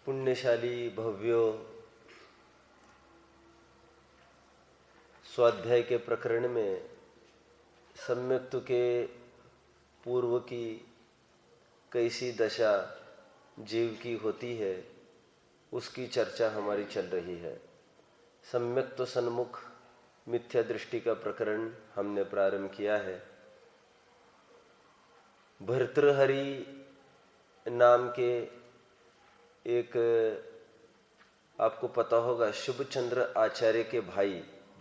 पुण्यशाली भव्यो स्वाध्याय के प्रकरण में सम्यक्त्व के पूर्व की कैसी दशा जीव की होती है उसकी चर्चा हमारी चल रही है। सम्यक्त्व सन्मुख मिथ्या दृष्टि का प्रकरण हमने प्रारंभ किया है। भर्तृहरि नाम के एक आपको पता होगा शुभचंद्र आचार्य के भाई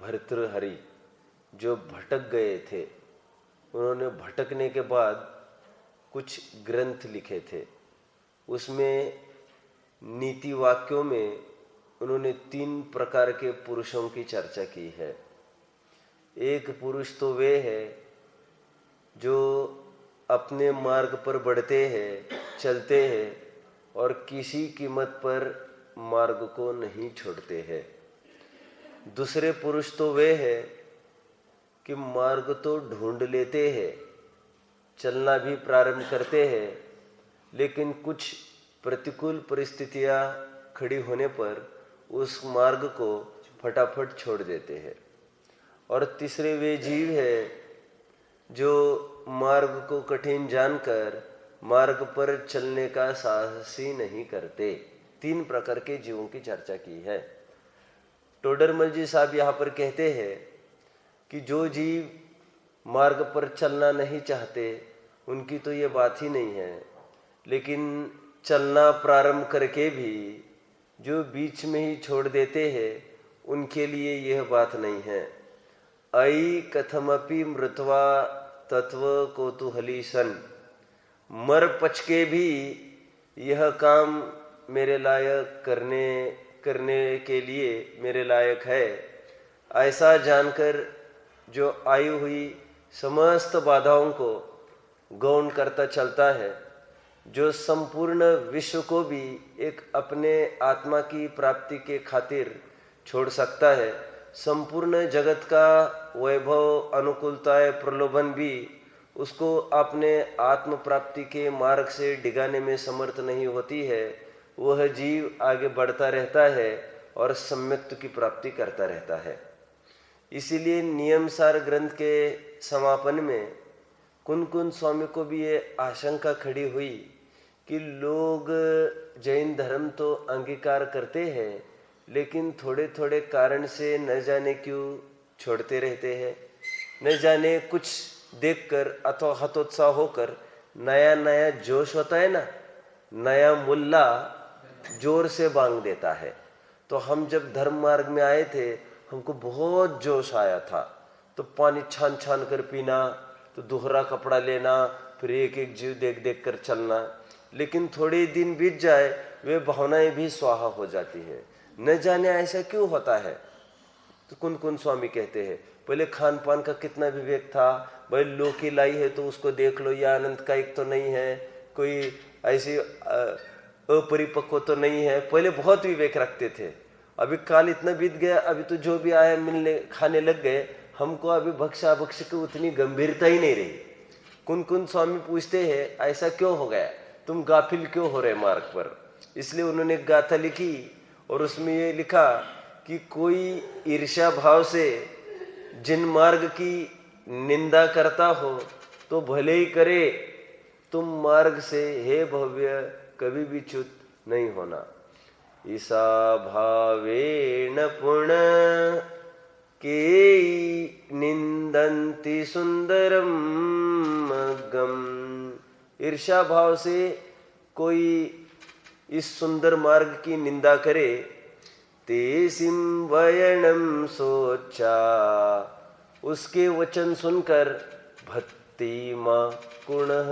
भर्तृहरि जो भटक गए थे, उन्होंने भटकने के बाद कुछ ग्रंथ लिखे थे। उसमें नीति वाक्यों में उन्होंने 3 प्रकार के पुरुषों की चर्चा की है। एक पुरुष तो वे है जो अपने मार्ग पर बढ़ते हैं, चलते हैं और किसी कीमत पर मार्ग को नहीं छोड़ते हैं। दूसरे पुरुष तो वे है कि मार्ग तो ढूंढ लेते हैं, चलना भी प्रारंभ करते हैं, लेकिन कुछ प्रतिकूल परिस्थितियां खड़ी होने पर उस मार्ग को फटाफट छोड़ देते हैं। और तीसरे वे जीव है जो मार्ग को कठिन जानकर मार्ग पर चलने का साहस ही नहीं करते। 3 प्रकार के जीवों की चर्चा की है। टोडरमल जी साहब यहाँ पर कहते हैं कि जो जीव मार्ग पर चलना नहीं चाहते उनकी तो ये बात ही नहीं है, लेकिन चलना प्रारंभ करके भी जो बीच में ही छोड़ देते हैं उनके लिए यह बात नहीं है। अयि कथमपि मृत्वा तत्व कौतूहली सन, मर पच के भी यह काम मेरे लायक करने के लिए मेरे लायक है, ऐसा जानकर जो आई हुई समस्त बाधाओं को गौण करता चलता है, जो संपूर्ण विश्व को भी एक अपने आत्मा की प्राप्ति के खातिर छोड़ सकता है, संपूर्ण जगत का वैभव अनुकूलताएं प्रलोभन भी उसको अपने आत्म प्राप्ति के मार्ग से डिगाने में समर्थ नहीं होती है, वह जीव आगे बढ़ता रहता है और सम्यक्त्व की प्राप्ति करता रहता है। इसीलिए नियमसार ग्रंथ के समापन में कुन स्वामी को भी ये आशंका खड़ी हुई कि लोग जैन धर्म तो अंगीकार करते हैं, लेकिन थोड़े थोड़े कारण से न जाने क्यों छोड़ते रहते हैं। न जाने कुछ देखकर अथवा हतोत्साह होकर नया नया जोश होता है ना, नया मुल्ला जोर से बांग देता है। तो हम जब धर्म मार्ग में आए थे हमको बहुत जोश आया था, तो पानी छान छान कर पीना, तो दोहरा कपड़ा लेना, फिर एक एक जीव देख देख कर चलना। लेकिन थोड़े दिन बीत जाए वे भावनाएं भी स्वाहा हो जाती है। न जाने ऐसा क्यों होता है। तो कुन स्वामी कहते हैं पहले खान पान का कितना विवेक था, भाई लोकी लाई है तो उसको देख लो, या आनंद का एक तो नहीं है, कोई ऐसी अपरिपक्व तो नहीं है। पहले बहुत विवेक रखते थे। अभी काल इतना बीत गया, अभी तो जो भी आया मिलने खाने लग गए, हमको अभी भक्षा भक्ष की उतनी गंभीरता ही नहीं रही। कुन स्वामी पूछते हैं ऐसा क्यों हो गया, तुम गाफिल क्यों हो रहे मार्ग पर। इसलिए उन्होंने एक गाथा लिखी और उसमें ये लिखा कि कोई ईर्ष्या भाव से जिन मार्ग की निंदा करता हो तो भले ही करे, तुम मार्ग से हे भव्य कभी भी च्युत नहीं होना। ईसा भावेन पुण के निंदन्ति सुंदरम गम। ईर्ष्या भाव से कोई इस सुंदर मार्ग की निंदा करे, तेसिम वयनम सोचा, उसके वचन सुनकर भक्तिमा कुणः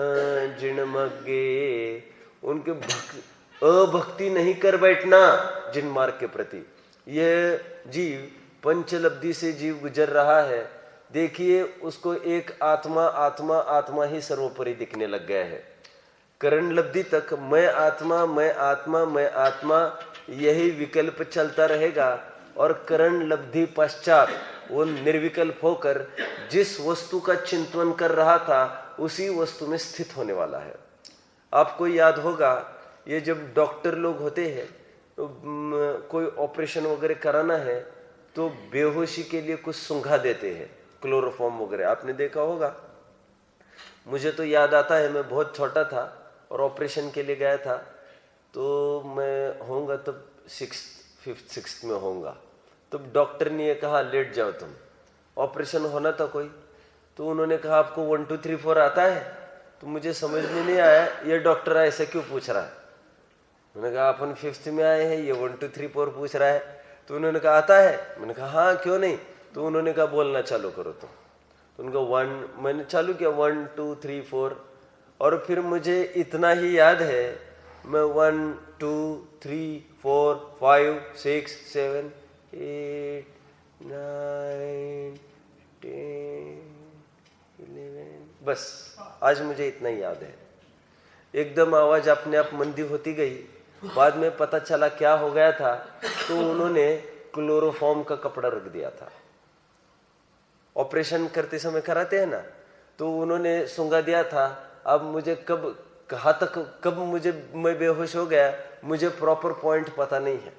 जिणमग्गे, उनके अभक्ति नहीं कर बैठना जिन मार्ग के प्रति। यह जीव पंचलब्धि से जीव गुजर रहा है, देखिए उसको एक आत्मा आत्मा आत्मा ही सर्वोपरि दिखने लग गया है। करण लब्धि तक मैं आत्मा मैं आत्मा मैं आत्मा यही विकल्प चलता रहेगा, और करण लब्धि पश्चात वो निर्विकल्प होकर जिस वस्तु का चिंतन कर रहा था उसी वस्तु में स्थित होने वाला है। आपको याद होगा ये जब डॉक्टर लोग होते हैं कोई ऑपरेशन वगैरह कराना है तो बेहोशी के लिए कुछ सूंघा देते हैं, क्लोरोफॉर्म वगैरह, आपने देखा होगा। मुझे तो याद आता है, मैं बहुत छोटा था और ऑपरेशन के लिए गया था, तो मैं होऊंगा तब 5th में होऊंगा। तब डॉक्टर ने ये कहा लेट जाओ तुम, ऑपरेशन होना था कोई, तो उन्होंने कहा आपको 1 2 3 4 आता है? तो मुझे समझ में नहीं आया ये डॉक्टर ऐसे क्यों पूछ रहा है। मैंने कहा अपन 5th में आए हैं, ये 1 2 3 4 पूछ रहा है। तो उन्होंने कहा आता है? मैंने कहा हाँ क्यों नहीं। तो उन्होंने कहा बोलना चालू करो तुम। तो उनका 1, मैंने चालू किया 1 2 3 4, और फिर मुझे इतना ही याद है, मैं 1 2 3 4 5 6 7 8 9 10 11, बस आज मुझे इतना ही याद है। एकदम आवाज अपने आप मंदी होती गई। बाद में पता चला क्या हो गया था, तो उन्होंने क्लोरोफॉर्म का कपड़ा रख दिया था। ऑपरेशन करते समय कराते हैं ना, तो उन्होंने सूंघा दिया था। अब मुझे कब मैं बेहोश हो गया, मुझे प्रॉपर पॉइंट पता नहीं है।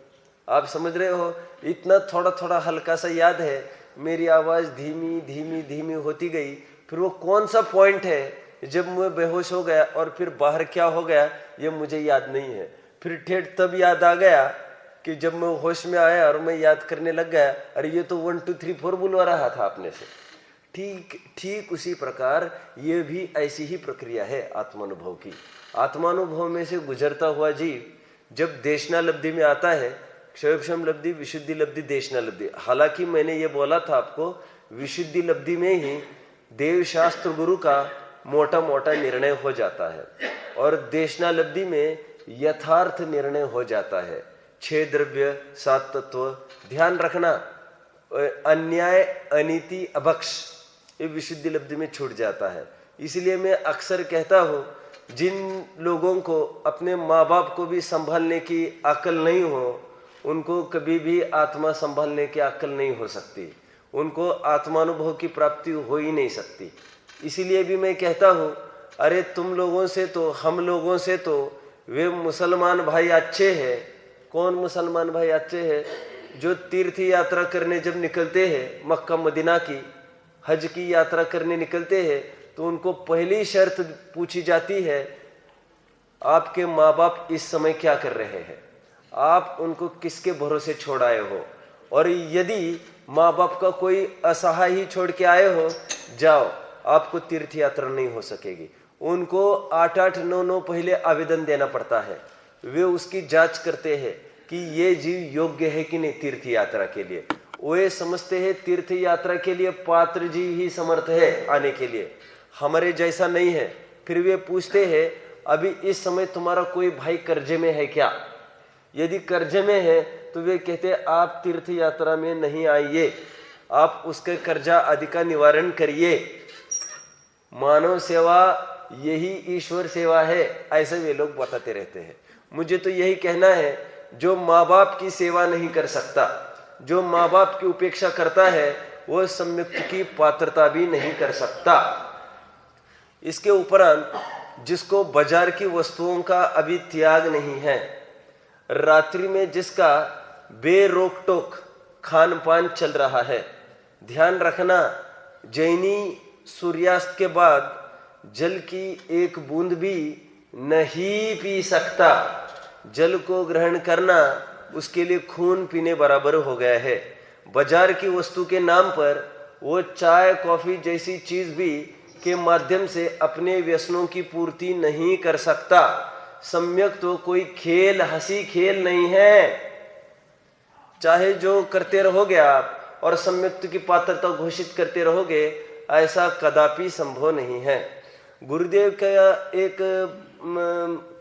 आप समझ रहे हो, इतना थोड़ा थोड़ा हल्का सा याद है। मेरी आवाज धीमी धीमी धीमी होती गई। फिर वो कौन सा पॉइंट है जब मैं बेहोश हो गया और फिर बाहर क्या हो गया ये मुझे याद नहीं है। फिर ठेठ तब याद आ गया कि जब मैं होश में आया और मैं याद करने लग गया, अरे ये तो 1 2 3 4 बुलवा रहा था अपने से। ठीक उसी प्रकार ये भी ऐसी ही प्रक्रिया है आत्मानुभव की। आत्मानुभव में से गुजरता हुआ जीव जब देशना लब्धि में आता है, क्षयोक्षम लब्धि, विशुद्धि लब्धि, देशना लब्धि। हालांकि मैंने ये बोला था आपको, विशुद्धि लब्धि में ही देव शास्त्र गुरु का मोटा मोटा निर्णय हो जाता है, और देशना लब्धि में यथार्थ निर्णय हो जाता है। 6 द्रव्य 7 तत्व, ध्यान रखना, अन्याय अनीति अभक्ष ये विशुद्धि लब्धि में छूट जाता है। इसलिए मैं अक्सर कहता हूं, जिन लोगों को अपने माँ बाप को भी संभालने की अक्ल नहीं हो, उनको कभी भी आत्मा संभालने की अक्ल नहीं हो सकती, उनको आत्मानुभव की प्राप्ति हो ही नहीं सकती। इसीलिए भी मैं कहता हूं, अरे तुम लोगों से तो, हम लोगों से तो वे मुसलमान भाई अच्छे हैं। कौन मुसलमान भाई अच्छे हैं? जो तीर्थ यात्रा करने जब निकलते हैं, मक्का मदीना की हज की यात्रा करने निकलते हैं, तो उनको पहली शर्त पूछी जाती है, आपके माँ बाप इस समय क्या कर रहे हैं, आप उनको किसके भरोसे छोड़ आए हो, और यदि माँ बाप का कोई असहाय ही छोड़ के आए हो, जाओ, आपको तीर्थ यात्रा नहीं हो सकेगी। उनको 8 9 9 पहले आवेदन देना पड़ता है। वे उसकी जांच करते हैं कि ये जीव योग्य है कि नहीं तीर्थ यात्रा के लिए। वे समझते हैं तीर्थ यात्रा के लिए पात्र जीव ही समर्थ है आने के लिए, हमारे जैसा नहीं है। फिर वे पूछते हैं, अभी इस समय तुम्हारा कोई भाई कर्जे में है क्या? यदि कर्जे में है तो वे कहते आप तीर्थ यात्रा में नहीं आइए, आप उसके कर्जा आदि का निवारण करिए। मानव सेवा यही ईश्वर सेवा है, ऐसे वे लोग बताते रहते हैं। मुझे तो यही कहना है, जो माँ बाप की सेवा नहीं कर सकता, जो माँ बाप की उपेक्षा करता है, वह सम्यक्त की पात्रता भी नहीं कर सकता। इसके उपरांत जिसको बाजार की वस्तुओं का अभी त्याग नहीं है, रात्रि में जिसका बेरोक टोक खान पान चल रहा है, ध्यान रखना, जैनी सूर्यास्त के बाद जल की एक बूंद भी नहीं पी सकता। जल को ग्रहण करना उसके लिए खून पीने बराबर हो गया है। बाजार की वस्तु के नाम पर वो चाय कॉफी जैसी चीज भी के माध्यम से अपने व्यसनों की पूर्ति नहीं कर सकता। सम्यक तो कोई खेल, हंसी खेल नहीं है। चाहे जो करते रहोगे आप और सम्यक्त की पात्रता घोषित करते रहोगे, ऐसा कदापि संभव नहीं है। गुरुदेव का एक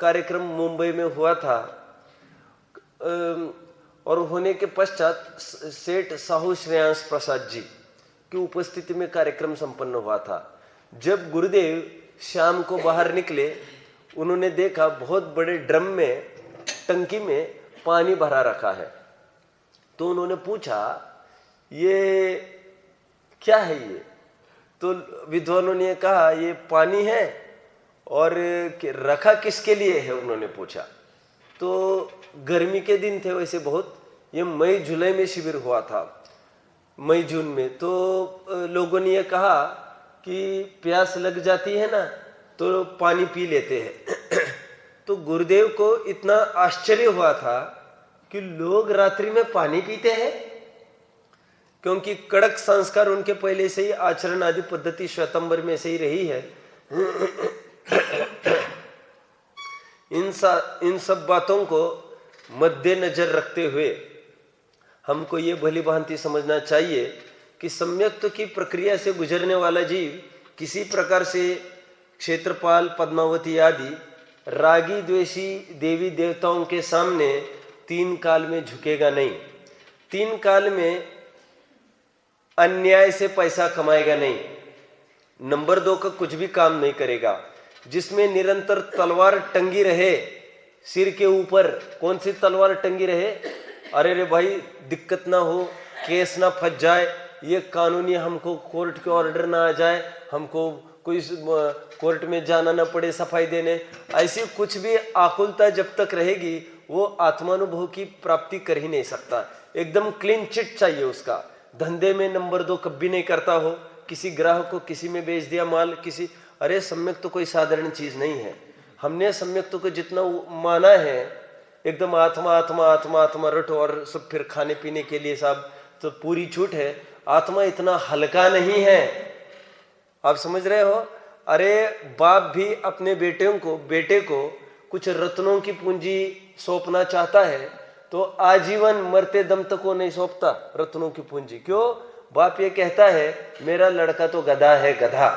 कार्यक्रम मुंबई में हुआ था, और होने के पश्चात सेठ साहू श्रेयांश प्रसाद जी की उपस्थिति में कार्यक्रम संपन्न हुआ था। जब गुरुदेव शाम को बाहर निकले, उन्होंने देखा बहुत बड़े ड्रम में, टंकी में पानी भरा रखा है। तो उन्होंने पूछा, ये क्या है ये? तो विद्वानों ने कहा, ये पानी है, और रखा किसके लिए है? उन्होंने पूछा। तो गर्मी के दिन थे वैसे बहुत, ये मई जुलाई में शिविर हुआ था, मई जून में। तो लोगों ने ये कहा कि प्यास लग जाती है ना तो पानी पी लेते हैं। तो गुरुदेव को इतना आश्चर्य हुआ था कि लोग रात्रि में पानी पीते हैं, क्योंकि कड़क संस्कार उनके पहले से ही आचरण आदि पद्धति श्वेतंबर में से ही रही है। इन सब बातों को मद्देनजर रखते हुए हमको ये भली भांति समझना चाहिए कि सम्यक्त की प्रक्रिया से गुजरने वाला जीव किसी प्रकार से क्षेत्रपाल, पद्मावती आदि रागी द्वेषी देवी देवताओं के सामने 3 काल में झुकेगा नहीं। 3 काल में अन्याय से पैसा कमाएगा नहीं। नंबर 2 का कुछ भी काम नहीं करेगा। जिसमें निरंतर तलवार टंगी रहे सिर के ऊपर, कौन सी तलवार टंगी रहे? अरे रे भाई दिक्कत ना हो, केस ना फंस जाए, ये कानूनी हमको कोर्ट के ऑर्डर ना आ जाए, हमको कोई कोर्ट में जाना ना पड़े सफाई देने, ऐसी कुछ भी आकुलता जब तक रहेगी वो आत्मानुभव की प्राप्ति कर ही नहीं सकता। एकदम क्लीन चिट चाहिए उसका। धंधे में नंबर 2 कभी नहीं करता हो, किसी ग्राहक को किसी में बेच दिया माल, किसी, अरे सम्यक तो कोई साधारण चीज नहीं है। हमने सम्यक तो को जितना माना है एकदम आत्मा आत्मा आत्मा आत्मा रटो और सब फिर खाने पीने के लिए सब तो पूरी छूट है। आत्मा इतना हल्का नहीं है, आप समझ रहे हो? अरे बाप भी अपने बेटे को कुछ रत्नों की पूंजी सौंपना चाहता है तो आजीवन मरते दम तक वो नहीं सौंपता रत्नों की पूंजी। क्यों? बाप ये कहता है मेरा लड़का तो गधा है, गधा,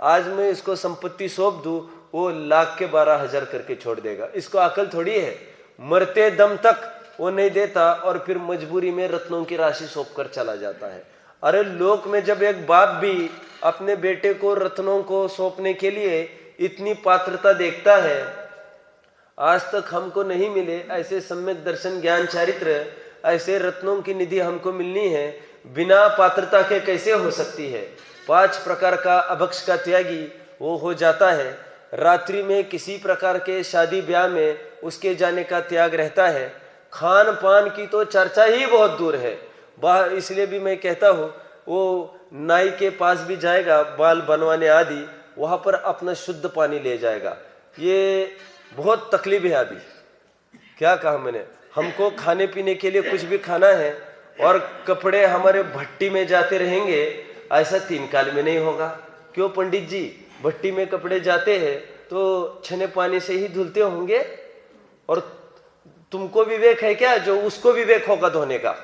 आज मैं इसको संपत्ति सौंप दूं वो लाख के 12,000 करके छोड़ देगा। इसको अकल थोड़ी है, मरते दम तक वो नहीं देता और फिर मजबूरी में रत्नों की राशि सौंप कर चला जाता है। अरे लोक में जब एक बाप भी अपने बेटे को रत्नों को सौंपने के लिए इतनी पात्रता देखता है, आज तक हमको नहीं मिले ऐसे सम्यक दर्शन ज्ञान चारित्र, ऐसे रत्नों की निधि हमको मिलनी है, बिना पात्रता के कैसे हो सकती है? 5 प्रकार का अभक्ष का त्यागी वो हो जाता है। रात्रि में किसी प्रकार के शादी ब्याह में उसके जाने का त्याग रहता है। खान पान की तो चर्चा ही बहुत दूर है बाहर। इसलिए भी मैं कहता हूँ वो नाई के पास भी जाएगा बाल बनवाने आदि, वहां पर अपना शुद्ध पानी ले जाएगा। ये बहुत तकलीफ है। अभी क्या कहा मैंने, हमको खाने पीने के लिए कुछ भी खाना है और कपड़े हमारे भट्टी में जाते रहेंगे, ऐसा 3 काल में नहीं होगा। क्यों पंडित जी? भट्टी में कपड़े जाते हैं तो छने पानी से ही धुलते होंगे, और तुमको विवेक है क्या जो उसको विवेक होगा धोने का?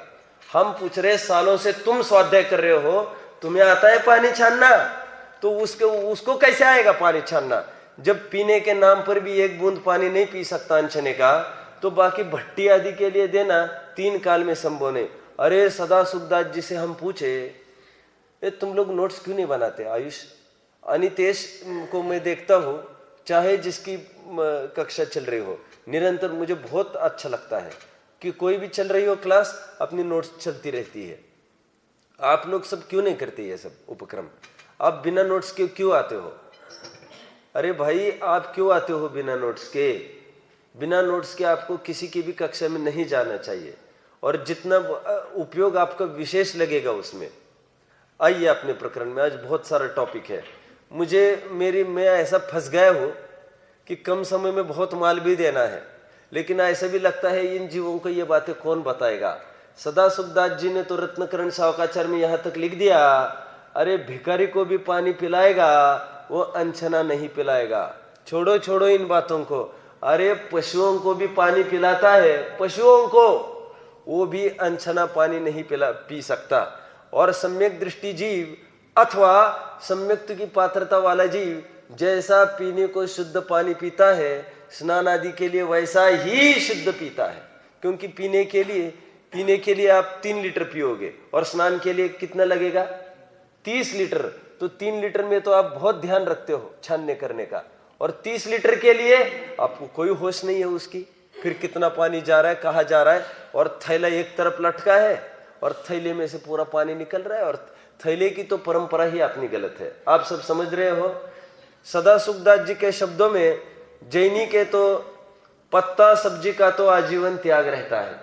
हम पूछ रहे सालों से तुम स्वाध्याय कर रहे हो, तुम्हें आता है पानी छानना, तो उसको कैसे आएगा पानी छानना? जब पीने के नाम पर भी 1 बूंद पानी नहीं पी सकता अनछने का, तो बाकी भट्टी आदि के लिए देना 3 काल में संभव नहीं। अरे सदा सुखदास जी से हम पूछे, तुम लोग नोट्स क्यों नहीं बनाते? आयुष अनितेश को मैं देखता हूँ, चाहे जिसकी कक्षा चल रही हो, निरंतर मुझे बहुत अच्छा लगता है कि कोई भी चल रही हो क्लास, अपनी नोट्स चलती रहती है। आप लोग सब क्यों नहीं करते ये सब उपक्रम? आप बिना नोट्स के क्यों आते हो? अरे भाई आप क्यों आते हो बिना नोट्स के? बिना नोट्स के आपको किसी की भी कक्षा में नहीं जाना चाहिए, और जितना उपयोग आपका विशेष लगेगा उसमें। आइए अपने प्रकरण में, आज बहुत सारा टॉपिक है। मैं ऐसा फंस गया हूँ कि कम समय में बहुत माल भी देना है, लेकिन ऐसा भी लगता है इन जीवों को ये बातें कौन बताएगा। सदा सुखदास जी ने तो रत्नकरण सावकाचार में यहाँ तक लिख दिया, अरे भिखारी को भी पानी पिलाएगा, वो अनछना नहीं पिलाएगा। छोड़ो इन बातों को। अरे पशुओं को भी पानी पिलाता है, पशुओं को, वो भी अनछना पानी नहीं पी सकता। और सम्यक दृष्टि जीव अथवा सम्यक्त की पात्रता वाला जीव जैसा पीने को शुद्ध पानी पीता है, स्नान आदि के लिए वैसा ही शुद्ध पीता है। क्योंकि पीने के लिए आप 3 लीटर पियोगे और स्नान के लिए कितना लगेगा? 30 लीटर। तो 3 लीटर में तो आप बहुत ध्यान रखते हो छानने करने का, और 30 लीटर के लिए आपको कोई होश नहीं है उसकी, फिर कितना पानी जा रहा है, कहाँ जा रहा है, और थैला एक तरफ लटका है और थैले में से पूरा पानी निकल रहा है, और थैले की तो परंपरा ही अपनी गलत है। आप सब समझ रहे हो। सदा सुखदास जी के शब्दों में जैनी के तो पत्ता सब्जी का तो आजीवन त्याग रहता है।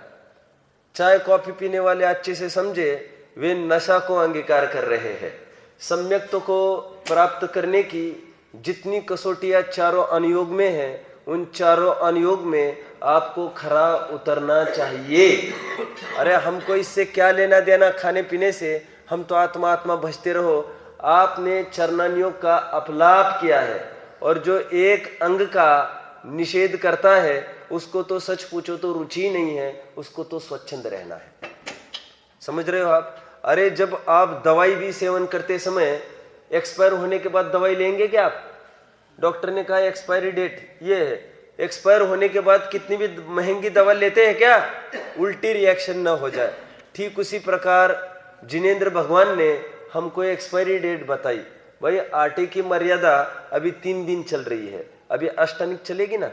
चाय कॉफी पीने वाले अच्छे से समझे, वे नशा को अंगीकार कर रहे हैं। सम्यक्त्व को प्राप्त करने की जितनी कसौटियां चारों अनुयोग में है, उन चारों अनुयोग में आपको खरा उतरना चाहिए। अरे हमको इससे क्या लेना देना खाने पीने से, हम तो आत्मा आत्मा भजते रहो। आपने चरणानुयोग का अपलाप किया है, और जो एक अंग का निषेध करता है उसको तो सच पूछो तो रुचि नहीं है, उसको तो स्वच्छंद रहना है। समझ रहे हो आप? अरे जब आप दवाई भी सेवन करते समय एक्सपायर होने के बाद दवाई लेंगे क्या आप? डॉक्टर ने कहा एक्सपायरी डेट ये है, एक्सपायर होने के बाद कितनी भी महंगी दवा लेते हैं क्या? उल्टी रिएक्शन ना हो जाए। ठीक उसी प्रकार जिनेंद्र भगवान ने हमको एक्सपायरी डेट बताई। भाई आटे की मर्यादा अभी 3 दिन चल रही है, अभी अष्टानिक चलेगी ना,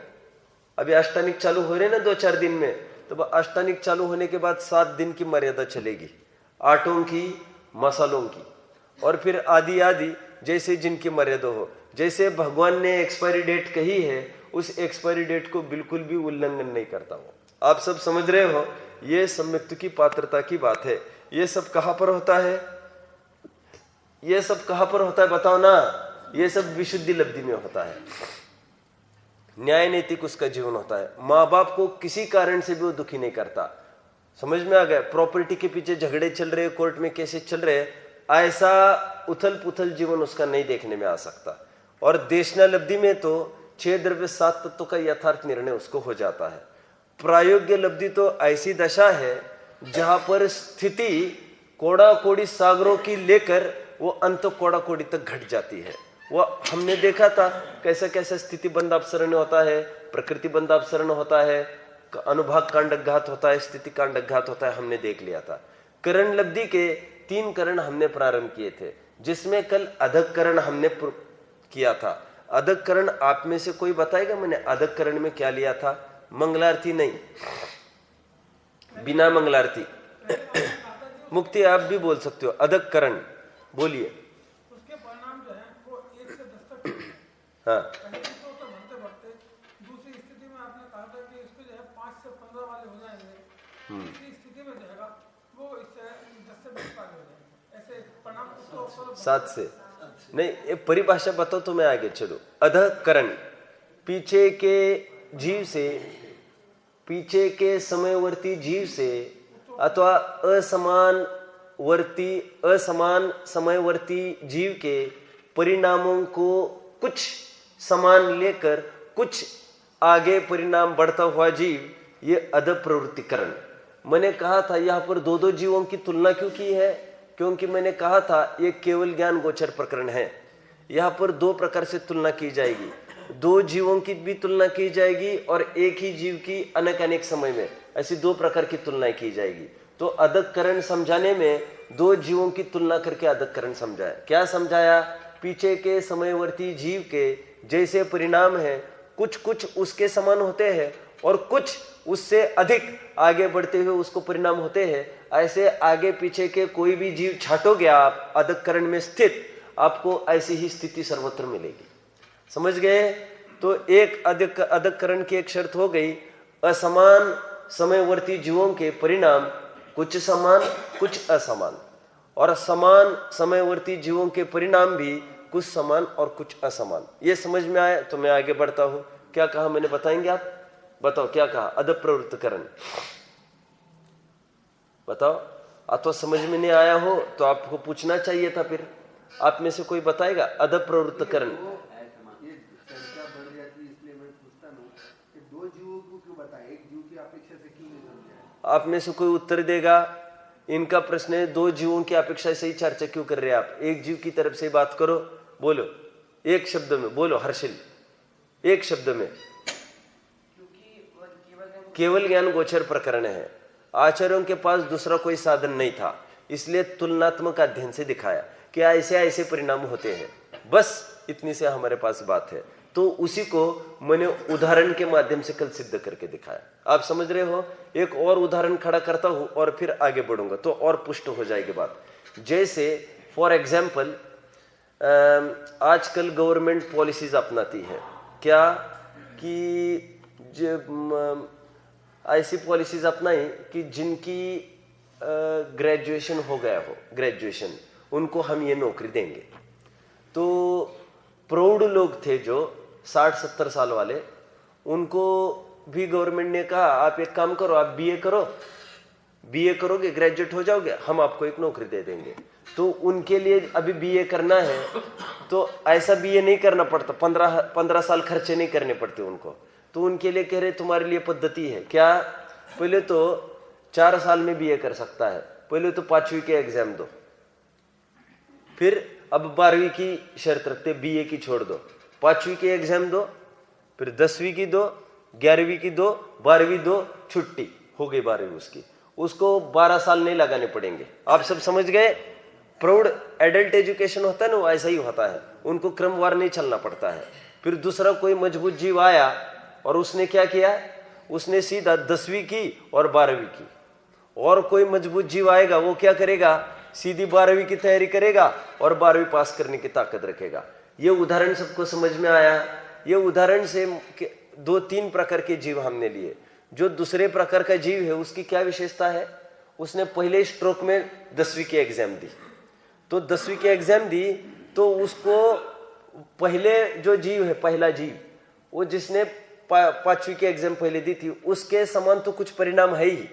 अभी अष्टानिक चालू हो रहे ना 2-4 दिन में, तो अष्टानिक चालू होने के बाद 7 दिन की मर्यादा चलेगी आटों की, मसालों की, और फिर आदि आदि जैसे जिनकी मर्यादा हो। जैसे भगवान ने एक्सपायरी डेट कही है, उस एक्सपायरी डेट को बिल्कुल भी उल्लंघन नहीं करता हो। आप सब समझ रहे हो? ये सम्यक्त्व की पात्रता की बात है। ये सब कहां पर होता है? ये सब कहां पर होता है बताओ ना? ये सब विशुद्धि लब्धि में होता है। न्याय नैतिक उसका जीवन होता है। माँ बाप को किसी कारण से भी वो दुखी नहीं करता। समझ में आ गया? प्रॉपर्टी के पीछे झगड़े चल रहे, कोर्ट में केसेस चल रहे, ऐसा उथल पुथल जीवन उसका नहीं देखने में आ सकता। और देशना लब्धि में तो 6 द्रव्य 7 तत्वों का यथार्थ निर्णय उसको हो जाता है। प्रायोग्य लब्धि तो ऐसी दशा है जहां पर स्थिति कोड़ा कोड़ी सागरों की लेकर वो अंत कोड़ा कोड़ी तक घट जाती है। वो हमने देखा था कैसा कैसा स्थिति बंध अपसरण होता है, प्रकृति बंध अपसरण होता है, अनुभाग कांडघात होता है, स्थिति कांडघात होता है, हमने देख लिया था। करण लब्धि के 3 करण हमने प्रारंभ किए थे, जिसमें कल अधक करण हमने किया था। अधक करण आप में से कोई बताएगा मैंने अधक करण में क्या लिया था? मंगलारती नहीं, बिना मंगलारती मुक्ति आप भी बोल सकते हो। अधक करण बोलिए। उसके परिणाम जो है वो 1 से 10 तक हाँ, दूसरी स्थिति में आपने कहा था कि इसको जो है 5 से 15 वाले हो जाएंगे। तीसरी स्थिति में जो है वो इससे 10 से 20 वाले हो जाएंगे। ऐसे परिणाम 7 से नहीं। ये परिभाषा बताओ तो मैं आगे चलो। अधःकरण पीछे के जीव से, पीछे के समयवर्ती जीव से अथवा असमान समयवर्ती जीव के परिणामों को कुछ समान लेकर कुछ आगे परिणाम बढ़ता हुआ जीव, ये अध प्रवृत्तिकरण। मैंने कहा था यहां पर 2-2 जीवों की तुलना क्यों की है? क्योंकि मैंने कहा था ये केवल ज्ञान गोचर प्रकरण है। यहां पर 2 प्रकार से तुलना की जाएगी। 2 जीवों की भी तुलना की जाएगी और एक ही जीव की अनेक समय में, ऐसी 2 प्रकार की तुलनाएं की जाएगी। तो अधःकरण समझाने में 2 जीवों की तुलना करके अधःकरण समझाया। क्या समझाया? पीछे के समयवर्ती जीव के जैसे परिणाम है, कुछ उसके समान होते हैं और कुछ उससे अधिक आगे बढ़ते हुए उसको परिणाम होते हैं। ऐसे आगे पीछे के कोई भी जीव छाटोगे आप अधःकरण में स्थित, आपको ऐसी ही स्थिति सर्वत्र मिलेगी। समझ गए? तो एक अधःकरण की एक शर्त हो गई, असमान समयवर्ती जीवों के परिणाम कुछ समान कुछ असमान, और समान समयवर्ती जीवों के परिणाम भी कुछ समान और कुछ असमान। ये समझ में आया तो मैं आगे बढ़ता हूं। क्या कहा मैंने, बताएंगे आप? बताओ क्या कहा? अधप्रवृत्तकरण बताओ। अथवा समझ में नहीं आया हो तो आपको पूछना चाहिए था, फिर आप में से कोई बताएगा? अधप्रवृत्तकरण आप में से कोई उत्तर देगा? इनका प्रश्न है 2 जीवों की अपेक्षा से ही चर्चा क्यों कर रहे हैं आप? एक जीव की तरफ से बात करो, बोलो एक शब्द में, बोलो हर्षिल एक शब्द में। केवल ज्ञान गोचर प्रकरण है, आचार्यों के पास दूसरा कोई साधन नहीं था, इसलिए तुलनात्मक अध्ययन से दिखाया कि ऐसे ऐसे परिणाम होते हैं। बस इतनी से हमारे पास बात है, तो उसी को मैंने उदाहरण के माध्यम से कल सिद्ध करके दिखाया। आप समझ रहे हो? एक और उदाहरण खड़ा करता हूं और फिर आगे बढ़ूंगा तो और पुष्ट हो जाएगी बात। जैसे फॉर एग्जाम्पल आजकल गवर्नमेंट पॉलिसीज अपनाती है क्या कि ऐसी पॉलिसीज अपनाई कि जिनकी ग्रेजुएशन हो गया हो, ग्रेजुएशन, उनको हम ये नौकरी देंगे। तो प्रौढ़ लोग थे जो 60-70 साल वाले, उनको भी गवर्नमेंट ने कहा आप एक काम करो, आप बीए करो, बीए करोगे, ग्रेजुएट हो जाओगे, हम आपको एक नौकरी दे देंगे। तो उनके लिए अभी बीए करना है तो ऐसा बीए नहीं करना पड़ता, 15 साल खर्चे नहीं करने पड़ते उनको। तो उनके लिए कह रहे तुम्हारे लिए पद्धति है क्या, पहले तो 4 साल में बीए कर सकता है, पहले तो 5वीं के एग्जाम दो, फिर अब 12वीं की शर्त रखते, बीए की छोड़ दो, 5वीं की एग्जाम दो, फिर 10वीं की दो, 11वीं की दो, 12वीं दो, छुट्टी हो गई 12वीं उसकी, उसको 12 साल नहीं लगाने पड़ेंगे। आप सब समझ गए? प्रौढ़ एडल्ट एजुकेशन होता है ना, वो ऐसा ही होता है, उनको क्रमवार नहीं चलना पड़ता है। फिर दूसरा कोई मजबूत जीव आया और उसने क्या किया, उसने सीधा 10वीं की और 12वीं की। और कोई मजबूत जीव आएगा, वो क्या करेगा, सीधी 12वीं की तैयारी करेगा और 12वीं पास करने की ताकत रखेगा। ये उदाहरण सबको समझ में आया? ये उदाहरण से 2-3 प्रकार के जीव हमने लिए। जो दूसरे प्रकार का जीव है उसकी क्या विशेषता है, उसने पहले स्ट्रोक में 10वीं की एग्जाम दी, तो 10वीं की एग्जाम दी तो उसको पहले जो जीव है, पहला जीव, वो जिसने 5वीं की एग्जाम पहले दी थी, उसके समान तो कुछ परिणाम है ही,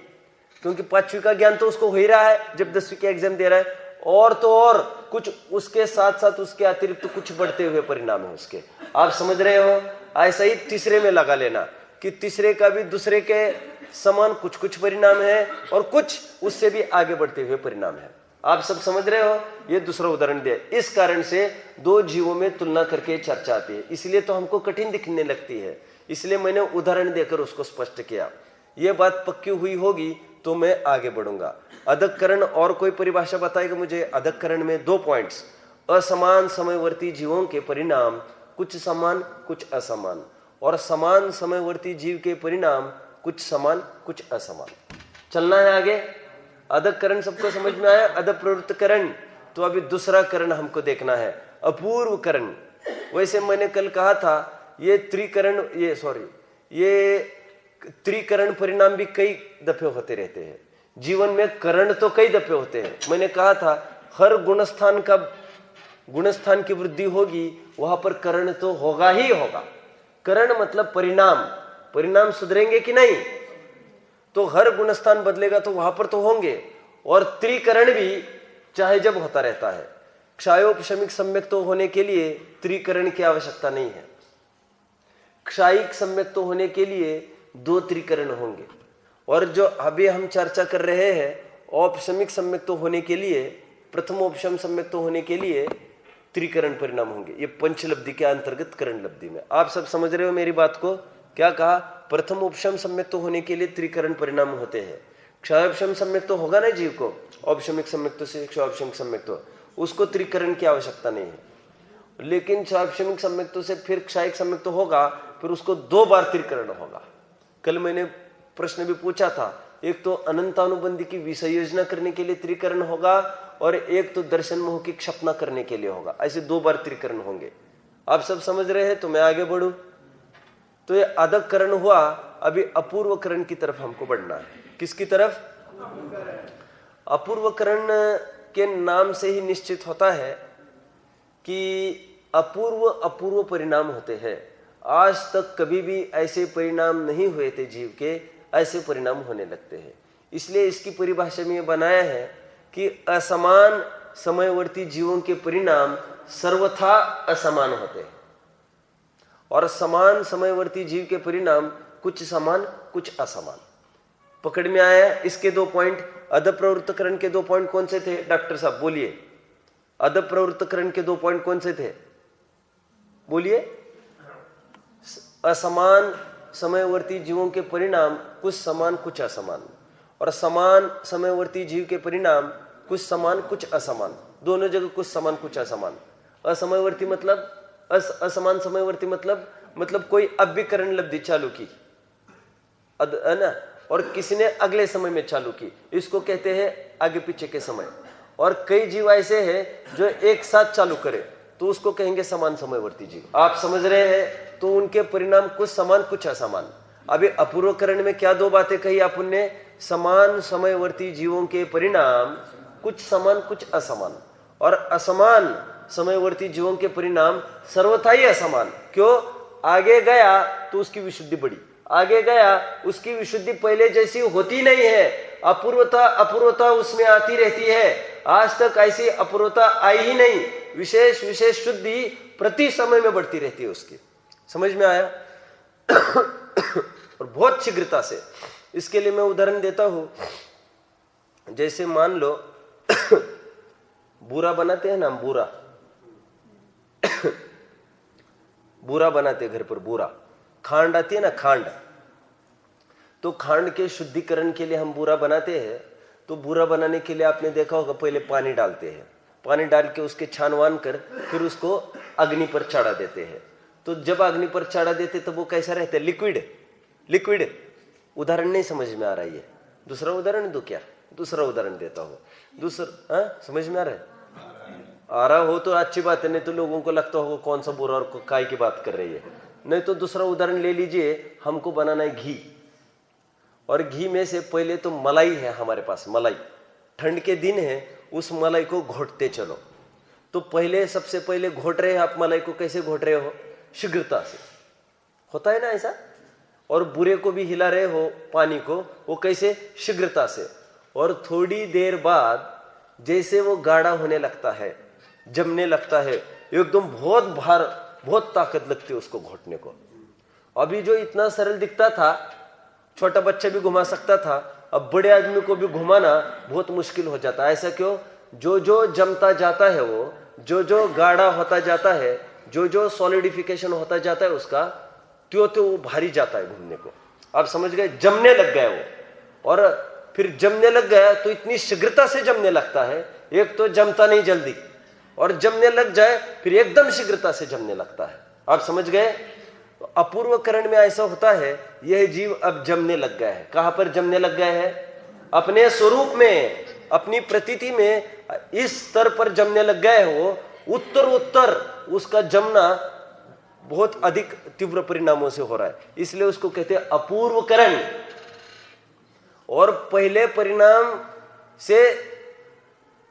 क्योंकि 5वीं का ज्ञान तो उसको हो ही रहा है जब 10वीं की एग्जाम दे रहा है, और तो और कुछ उसके साथ साथ उसके अतिरिक्त तो कुछ बढ़ते हुए परिणाम है उसके। आप समझ रहे हो? ऐसा ही तीसरे में लगा लेना कि तीसरे का भी दूसरे के समान कुछ कुछ परिणाम है और कुछ उससे भी आगे बढ़ते हुए परिणाम है। आप सब समझ रहे हो? ये दूसरा उदाहरण दिया। इस कारण से 2 जीवों में तुलना करके चर्चा आती है, इसलिए तो हमको कठिन दिखने लगती है, इसलिए मैंने उदाहरण देकर उसको स्पष्ट किया। ये बात पक्की हुई होगी तो मैं आगे बढ़ूंगा। अधःकरण और कोई परिभाषा बताएगा मुझे? अधःकरण में 2 पॉइंट्स, असमान समयवर्ती जीवों के परिणाम कुछ समान कुछ असमान, और समान समयवर्ती जीव के परिणाम कुछ समान कुछ असमान। चलना है आगे। अधःकरण सबको समझ में आया? अधःप्रवृत्त करण। तो अभी दूसरा करण हमको देखना है, अपूर्व करण। वैसे मैंने कल कहा था ये त्रिकरण परिणाम भी कई दफे होते रहते हैं जीवन में, करण तो कई दफे होते हैं। मैंने कहा था हर गुणस्थान की वृद्धि होगी वहां पर करण तो होगा ही होगा। करण मतलब परिणाम, परिणाम सुधरेंगे कि नहीं, तो हर गुणस्थान बदलेगा तो वहां पर तो होंगे। और त्रिकरण भी चाहे जब होता रहता है। क्षायोपशमिक सम्यक्त होने के लिए त्रिकरण की आवश्यकता नहीं है, क्षायिक सम्यक्त होने के लिए 2 त्रिकरण होंगे। और जो अभी हम चर्चा कर रहे हैं औपशमिक सम्यक्त होने के लिए, प्रथम उपशम सम्यक्त होने के लिए त्रिकरण परिणाम होंगे। ये पंचलब्धि के अंतर्गत करण लब्धि में। आप सब समझ रहे हो मेरी बात को? क्या कहा? प्रथम उपशम सम्यक्त होने के लिए त्रिकरण परिणाम होते हैं। क्षयोपशम सम्यक्त होगा ना जीव को, औपशमिक सम्यक्त से क्षयोपशमिक सम्यक्त, उसको त्रिकरण की आवश्यकता नहीं है। लेकिन क्षयोपशमिक सम्यक्त से फिर क्षायिक सम्यक्त होगा, फिर उसको 2 बार त्रिकरण होगा। कल मैंने प्रश्न भी पूछा था, एक तो अनंतानुबंधी की विसंयोजना करने के लिए त्रिकरण होगा और एक तो दर्शन मोह की क्षपना करने के लिए होगा। ऐसे 2 बार त्रिकरण होंगे। आप सब समझ रहे हैं? तो मैं आगे बढ़ूं। तो ये अधःकरण हुआ, अभी अपूर्वकरण की तरफ हमको बढ़ना है। किसकी तरफ? अपूर्वकरण के नाम से ही निश्चित होता है कि अपूर्व परिणाम होते हैं। आज तक कभी भी ऐसे परिणाम नहीं हुए थे जीव के, ऐसे परिणाम होने लगते हैं। इसलिए इसकी परिभाषा में बनाया है कि असमान समयवर्ती जीवों के परिणाम सर्वथा असमान होते हैं और समान समयवर्ती जीव के परिणाम कुछ समान कुछ असमान। पकड़ में आया? इसके 2 पॉइंट, अधःप्रवृत्तकरण के 2 पॉइंट कौन से थे? डॉक्टर साहब बोलिए, अधःप्रवृत्तकरण के 2 पॉइंट कौन से थे? बोलिए। असमान समयवर्ती जीवों के परिणाम कुछ समान कुछ असमान, और समान समयवर्ती जीव के परिणाम कुछ समान कुछ असमान। दोनों जगह कुछ समान कुछ असमान। असमयवर्ती मतलब असमान समयवर्ती मतलब कोई अभ्यकरण लब्धि चालू की है ना, और किसी ने अगले समय में चालू की, इसको कहते हैं आगे पीछे के समय। और कई जीव ऐसे हैं जो एक साथ चालू करे तो उसको कहेंगे समान समयवर्ती जीव। आप समझ रहे हैं? तो उनके परिणाम कुछ समान कुछ असमान। अभी अपूर्वकरण में क्या दो बातें कही अपन ने? समान समयवर्ती जीवों के परिणाम कुछ समान कुछ असमान, और असमान समयवर्ती जीवों के परिणाम सर्वथा ही असमान। क्यों? आगे गया तो उसकी विशुद्धि बढ़ी, आगे गया उसकी विशुद्धि पहले जैसी होती नहीं है, अपूर्वता अपूर्वता उसमें आती रहती है। आज तक ऐसी अपूर्वता आई ही नहीं, विशेष विशेष शुद्धि प्रति समय में बढ़ती रहती है उसकी। समझ में आया? और बहुत शीघ्रता से। इसके लिए मैं उदाहरण देता हूं, जैसे मान लो बूरा बनाते हैं ना हम, बूरा बनाते हैं घर पर, बूरा खांड आती है ना, खांड। तो खांड के शुद्धिकरण के लिए हम बूरा बनाते हैं। तो बूरा बनाने के लिए आपने देखा होगा पहले पानी डालते हैं, पानी डाल के उसके छानवान कर फिर उसको अग्नि पर चढ़ा देते हैं। तो जब अग्नि पर चढ़ा देते तो वो कैसा रहता है? Liquid, liquid. उदाहरण नहीं समझ में आ रहा है? दूसरा उदाहरण दो क्या? दूसरा उदाहरण देता हूं। दूसरा समझ में आ रहा है? आ रहा हो तो अच्छी बात है, नहीं तो लोगों को लगता होगा कौन सा बुरा और काय की बात कर रही है। नहीं तो दूसरा उदाहरण ले लीजिए, हमको बनाना है घी, और घी में से पहले तो मलाई है हमारे पास, मलाई। ठंड के दिन है, उस मलाई को घोटते चलो। तो पहले सबसे पहले घोट रहे हैं आप मलाई को, कैसे घोट रहे हो? शीघ्रता से, होता है ना ऐसा। और बुरे को भी हिला रहे हो पानी को, वो कैसे? शीघ्रता से। और थोड़ी देर बाद जैसे वो गाढ़ा होने लगता है, जमने लगता है, एकदम बहुत भार, बहुत ताकत लगती है उसको घोटने को। अभी जो इतना सरल दिखता था, छोटा बच्चा भी घुमा सकता था, अब बड़े आदमी को भी घुमाना बहुत मुश्किल हो जाता है। ऐसा क्यों? जो जो जमता जाता है, वो जो जो गाढ़ा होता जाता है, जो जो सॉलिडिफिकेशन होता जाता है उसका, त्यों तो वो भारी जाता है घूमने को। आप समझ गए? जमने लग गया वो। और फिर जमने लग गया तो इतनी शीघ्रता से जमने लगता है, एक तो जमता नहीं जल्दी, और जमने लग जाए फिर एकदम शीघ्रता से जमने लगता है। आप समझ गए? तो अपूर्वकरण में ऐसा होता है, यह जीव अब जमने लग गया है। कहां पर जमने लग गया है? अपने स्वरूप में, अपनी प्रतीति में इस स्तर पर जमने लग गए हो, उत्तर उत्तर उसका जमना बहुत अधिक तीव्र परिणामों से हो रहा है। इसलिए उसको कहते हैं अपूर्वकरण। और पहले परिणाम से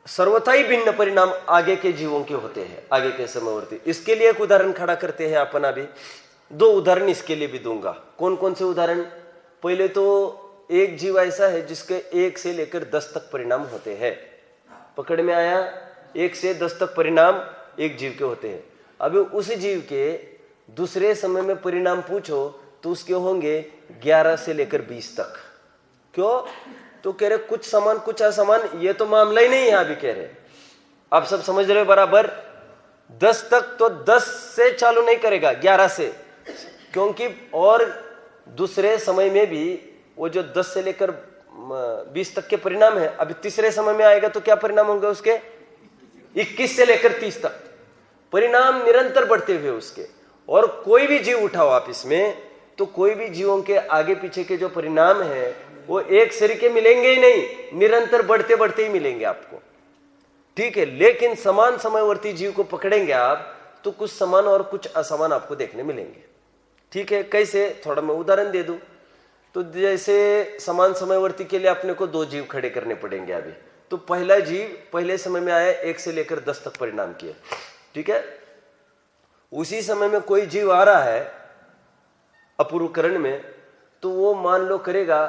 सर्वथा ही भिन्न परिणाम आगे के जीवों के होते हैं, आगे के समयवर्ती। इसके लिए एक उदाहरण खड़ा करते हैं अपन। अभी दो उदाहरण इसके लिए भी दूंगा। कौन कौन से उदाहरण? पहले तो एक जीव ऐसा है जिसके 1 से लेकर 10 तक परिणाम होते हैं। पकड़ में आया? 1 से 10 तक परिणाम एक जीव के होते हैं। अभी उस जीव के दूसरे समय में परिणाम पूछो तो उसके होंगे 11 से लेकर 20 तक। क्यों? तो कह रहे कुछ समान कुछ असमान, ये तो मामला ही नहीं है। अभी कह रहे आप सब समझ रहे हो बराबर। 10 तक तो 10 से चालू नहीं करेगा, 11 से, क्योंकि और दूसरे समय में भी वो जो 10 से लेकर 20 तक के परिणाम है, अभी तीसरे समय में आएगा तो क्या परिणाम होंगे उसके? 21 से लेकर 30 तक परिणाम निरंतर बढ़ते हुए उसके। और कोई भी जीव उठाओ आप इसमें, तो कोई भी जीवों के आगे पीछे के जो परिणाम है वो एक सरीके मिलेंगे ही नहीं, निरंतर बढ़ते बढ़ते ही मिलेंगे आपको। ठीक है, लेकिन समान समयवर्ती जीव को पकड़ेंगे आप तो कुछ समान और कुछ असमान आपको देखने मिलेंगे। ठीक है, कैसे? थोड़ा मैं उदाहरण दे दूं। तो जैसे समान समयवर्ती के लिए अपने को 2 जीव खड़े करने पड़ेंगे अभी। तो पहला जीव पहले समय में आया, 1 से लेकर 10 तक परिणाम किए। ठीक है, उसी समय में कोई जीव आ रहा है अपूर्वकरण में, तो वो मान लो करेगा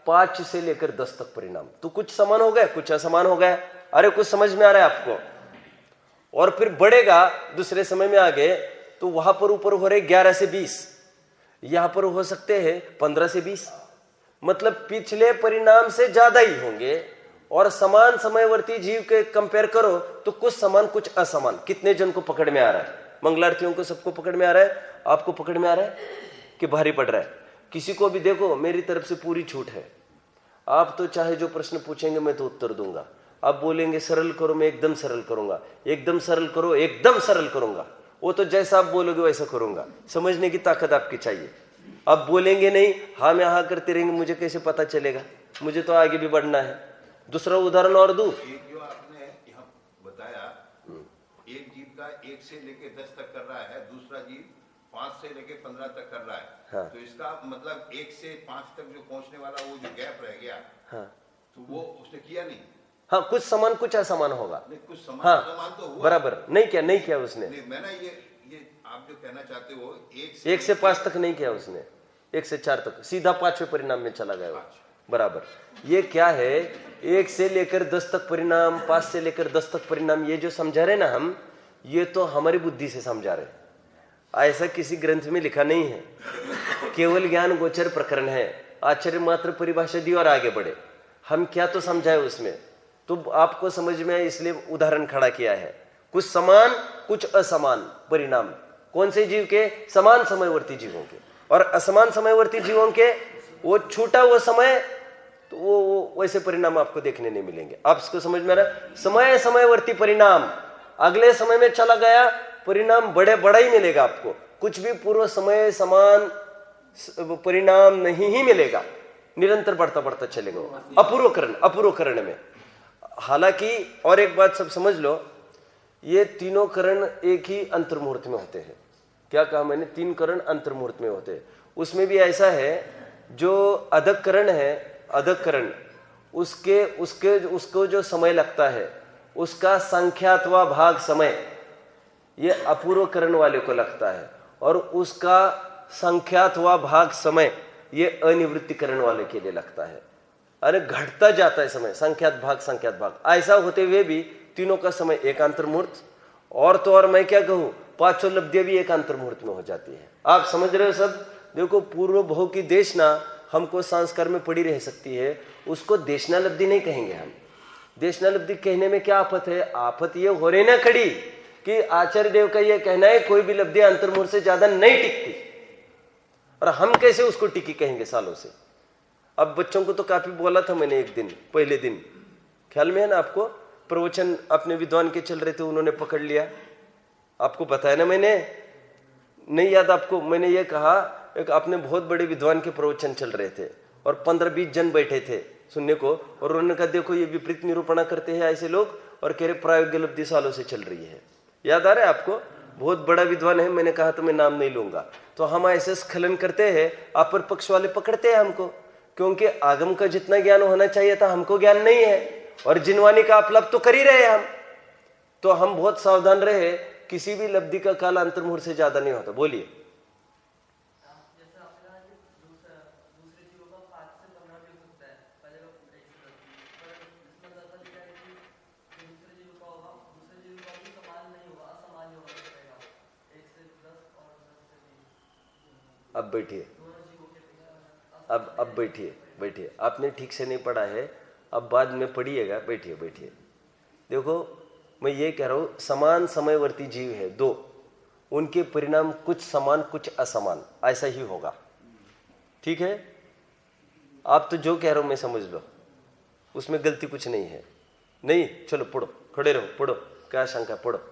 5 से लेकर 10 तक परिणाम। तो कुछ समान हो गए, कुछ असमान हो गए। अरे कुछ समझ में आ रहा है आपको? और फिर बढ़ेगा दूसरे समय में आगे, तो वहां पर ऊपर हो रहे 11 से 20, यहां पर हो सकते हैं 15 से 20। मतलब पिछले परिणाम से ज्यादा ही होंगे। और समान समयवर्ती जीव के कंपेयर करो तो कुछ समान कुछ असमान। कितने जन को पकड़ में आ रहा है? मंगलार्थियों को सबको पकड़ में आ रहा है? आपको पकड़ में आ रहा है कि भारी पड़ रहा है? किसी को भी देखो, मेरी तरफ से पूरी छूट है। आप तो चाहे जो प्रश्न पूछेंगे मैं तो उत्तर दूंगा। आप बोलेंगे सरल करो, मैं एकदम सरल करूंगा। एकदम सरल करो, एकदम सरल करूंगा। वो तो जैसा आप बोलोगे वैसा करूंगा। समझने की ताकत आपकी चाहिए। आप बोलेंगे नहीं, हाँ में हाँ करते रहेंगे, मुझे कैसे पता चलेगा? मुझे तो आगे भी बढ़ना है। दूसरा उदाहरण और दूं? जो आपने यहाँ बताया, एक जीव का 1 से लेकर 10 तक कर रहा है, दूसरा जीव 5 से लेके 15 तक कर रहा है, हाँ। तो इसका मतलब 1 से 5 तक जो पहुंचने वाला वो जो गैप रह गया, हाँ तो वो उसने किया नहीं। हाँ, कुछ समान कुछ असमान होगा। नहीं, कुछ समान हाँ, समान तो हुआ। बराबर नहीं किया उसने। नहीं, मैं ना ये आप जो कहना चाहते हो 1 से 5 तक नहीं किया उसने, 1 से 4 तक सीधा 5वें परिणाम में चला गया वो। बराबर। ये क्या है, 1 से लेकर 10 तक परिणाम, 5 से लेकर 10 तक परिणाम, ये जो समझा रहे ना हम, ये तो हमारी बुद्धि से समझा रहे, ऐसा किसी ग्रंथ में लिखा नहीं है। केवल ज्ञान गोचर प्रकरण है, आचार्य मात्र परिभाषा दी और आगे बढ़े। हम क्या तो समझाए उसमें, तो आपको समझ में आए इसलिए उदाहरण खड़ा किया है। कुछ समान कुछ असमान परिणाम, कौन से जीव के? समान समयवर्ती जीवों के। और असमान समयवर्ती जीवों के वो छूटा हुआ समय, तो वो वैसे परिणाम आपको देखने नहीं मिलेंगे। आप इसको समझ में आ रहा? समय समयवर्ती परिणाम, अगले समय में चला गया परिणाम बड़ा ही मिलेगा आपको, कुछ भी पूर्व समय समान परिणाम नहीं ही मिलेगा, निरंतर बढ़ता चलेगा अपूर्वकरण में। हालांकि और एक बात सब समझ लो, ये तीनों करण एक ही अंतर्मुहूर्त में होते हैं। क्या कहा मैंने? 3 करण अंतर्मुहूर्त में होते हैं। उसमें भी ऐसा है, जो अधक करण है, अधक करण उसको जो समय लगता है, उसका संख्यात्वा भाग समय ये अपूर्व करण वाले को लगता है, और उसका संख्यात्वा भाग समय ये अनिवृत्तिकरण वाले के लिए लगता है। अरे घटता जाता है समय, संख्यात भाग। ऐसा होते हुए भी तीनों का समय एक अंतर्मुहूर्त, और तो और मैं क्या कहूं, 5 लब्धियां भी एक अंतर्मुहूर्त में हो जाती है। आप समझ रहे हो सब? देखो, पूर्व भोग की देशना हमको संस्कार में पड़ी रह सकती है, उसको देशना लब्धि नहीं कहेंगे हम। देशना लब्धि कहने में क्या आफत है? आफत ये हो रही ना खड़ी कि आचार्य देव का ये कहना है कोई भी लब्धि अंतर्मुहूर्त से ज्यादा नहीं टिकती, और हम कैसे उसको टिकी कहेंगे सालों से। अब बच्चों को तो काफी बोला था मैंने एक दिन, पहले दिन, ख्याल में है ना आपको? प्रवचन अपने विद्वान के चल रहे थे, उन्होंने पकड़ लिया, आपको बताया ना मैंने, नहीं याद आपको? मैंने ये कहा, एक अपने बहुत बड़े विद्वान के प्रवचन चल रहे थे और 15-20 जन बैठे थे सुनने को, और उन्होंने कहा देखो ये विपरीत निरूपणा करते हैं ऐसे लोग, और कह रहे प्रायोगिक लब्धि सालों से चल रही है। याद आ रहा है आपको? बहुत बड़ा विद्वान है, मैंने कहा तो मैं नाम नहीं लूंगा। तो हम ऐसे स्खलन करते हैं, अपर पक्ष वाले पकड़ते हैं हमको, क्योंकि आगम का जितना ज्ञान होना चाहिए था हमको ज्ञान नहीं है, और जिनवानी का अपलाप तो कर ही रहे हम। तो हम बहुत सावधान रहे, किसी भी लब्धि का काल अंतर्मुहूर्त से ज्यादा नहीं होता। बोलिए। अब बैठिए, अब बैठिए, आपने ठीक से नहीं पढ़ा है, अब बाद में पढ़िएगा। बैठिए। देखो, मैं ये कह रहा हूं, समान समयवर्ती जीव है 2, उनके परिणाम कुछ समान कुछ असमान, ऐसा ही होगा। ठीक है? आप तो जो कह रहे हो मैं समझ लो, उसमें गलती कुछ नहीं है। नहीं, चलो पढ़ो, खड़े रहो, पढ़ो, क्या शंका, पढ़ो।